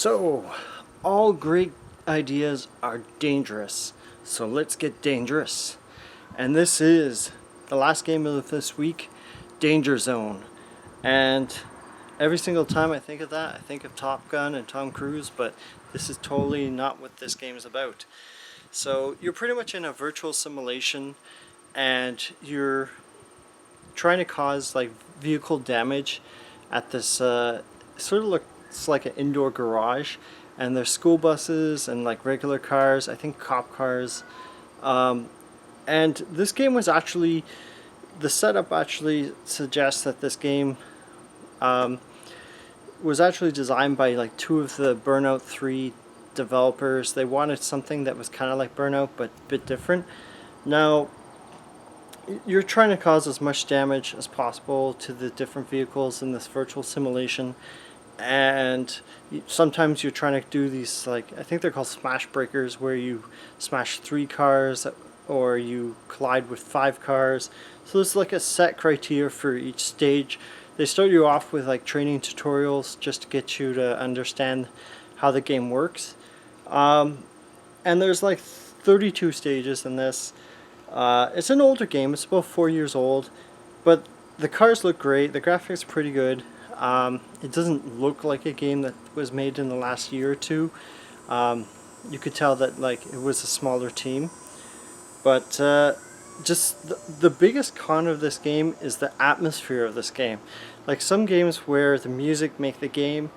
So, all great ideas are dangerous. So let's get dangerous. And this is the last game of this week, Danger Zone. And every single time I think of that, I think of Top Gun and Tom Cruise, but this is totally not what this game is about. So you're pretty much in a virtual simulation and you're trying to cause like vehicle damage at this sort of looks like an indoor garage, and there's school buses and like regular cars, I think cop cars, and this game was actually, the setup actually suggests that this game was actually designed by like two of the Burnout 3 developers. They wanted something that was kind of like Burnout but a bit different. Now you're trying to cause as much damage as possible to the different vehicles in this virtual simulation, and sometimes you're trying to do these, like, I think they're called smash breakers, where you smash 3 cars or you collide with 5 cars. So there's like a set criteria for each stage. They start you off with like training tutorials just to get you to understand how the game works, and there's like 32 stages in this. It's an older game, it's about 4 years old, but the cars look great, the graphics are pretty good. It doesn't look like a game that was made in the last year or two. You could tell that like it was a smaller team, but just the biggest con of this game is the atmosphere of this game. Like some games where the music make the game,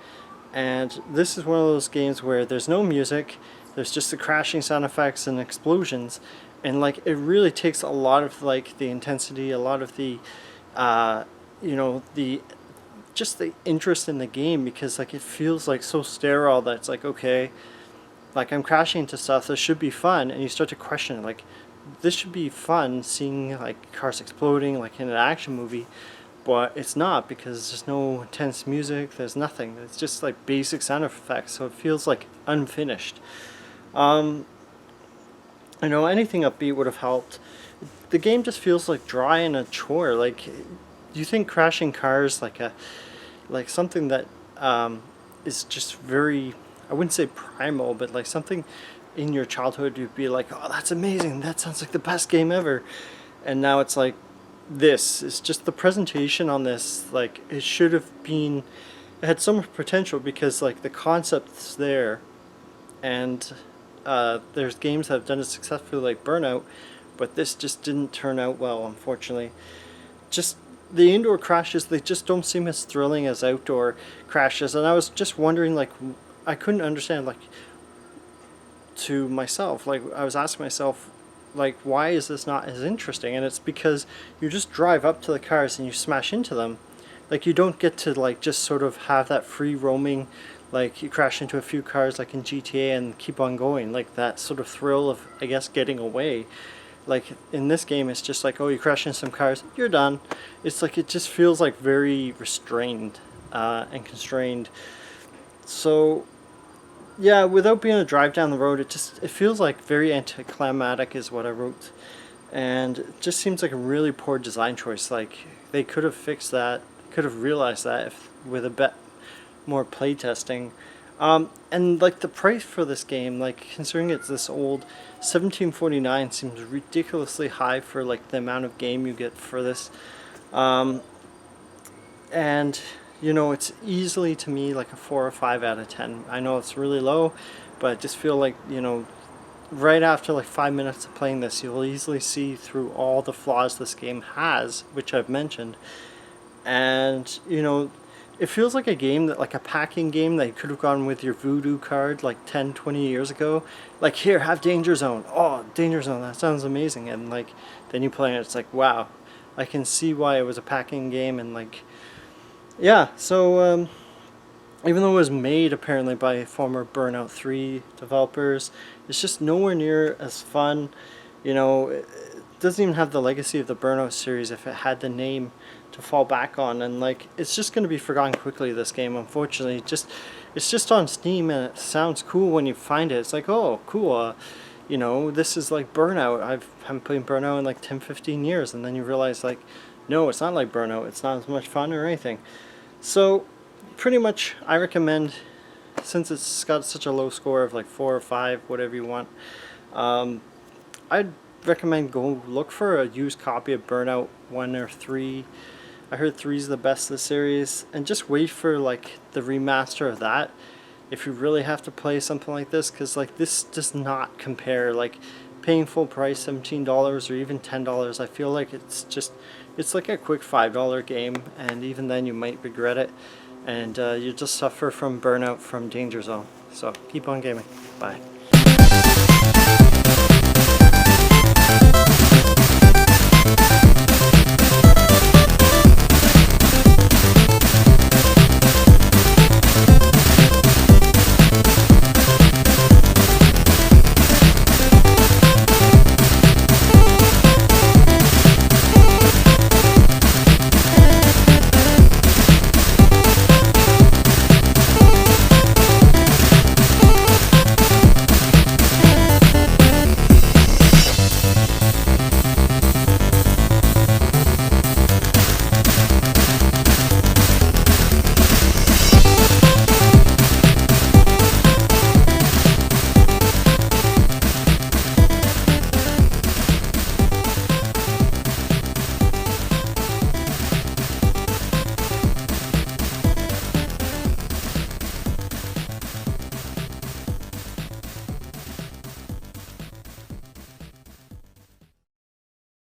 and this is one of those games where there's no music, there's just the crashing sound effects and explosions, and like it really takes a lot of like the intensity, a lot of the the just the interest in the game, because like it feels like so sterile that it's like, okay, like I'm crashing into stuff, this should be fun, and you start to question like this should be fun seeing like cars exploding like in an action movie, but it's not, because there's no intense music, there's nothing, it's just like basic sound effects, so it feels like unfinished. Anything upbeat would have helped. The game just feels like dry and a chore. Like, do you think crashing cars like something that is just very, I wouldn't say primal, but like something in your childhood you'd be like, oh, that's amazing, that sounds like the best game ever, and now it's like this. It's just the presentation on this, like it should have been, it had so much potential, because like the concept's there, and there's games that have done it successfully like Burnout, but this just didn't turn out well, unfortunately. Just the indoor crashes, they just don't seem as thrilling as outdoor crashes, and I was just wondering, like, I couldn't understand, like, to myself, like I was asking myself, like, why is this not as interesting? And it's because you just drive up to the cars and you smash into them. Like, you don't get to like just sort of have that free roaming, like you crash into a few cars like in GTA and keep on going, like that sort of thrill of, I guess, getting away. Like in this game it's just like, oh, you crash into some cars, you're done. It's like, it just feels like very restrained and constrained. So yeah, without being a drive down the road, it feels like very anticlimactic is what I wrote, and it just seems like a really poor design choice. Like they could have fixed that, could have realized that if with a bit more playtesting. And like the price for this game, like considering it's this old, $17.49 seems ridiculously high for like the amount of game you get for this. And it's easily, to me, like a 4 or 5 out of 10. I know it's really low, but I just feel like, right after like 5 minutes of playing this, you'll easily see through all the flaws this game has, which I've mentioned. And it feels like a game that, like a packing game that you could have gone with your Voodoo card like 10-20 years ago. Like, here, have Danger Zone. Oh, Danger Zone, that sounds amazing. And like then you play it, it's like, wow, I can see why it was a packing game. And like, yeah, so even though it was made apparently by former Burnout 3 developers, it's just nowhere near as fun. It doesn't even have the legacy of the Burnout series if it had the name to fall back on, and like it's just going to be forgotten quickly, this game, unfortunately. It's just on Steam and it sounds cool when you find it. It's like, oh, cool, this is like Burnout. I haven't played Burnout in like 10-15 years, and then you realize like, no, it's not like Burnout, it's not as much fun or anything. So pretty much I recommend since it's got such a low score of like 4 or 5, whatever you want, I'd recommend go look for a used copy of Burnout 1 or 3. I heard 3 is the best of the series, and just wait for like the remaster of that if you really have to play something like this, because like this does not compare. Like paying full price $17 or even $10, I feel like it's like a quick $5 game, and even then you might regret it, and you just suffer from burnout from Danger Zone. So keep on gaming. Bye.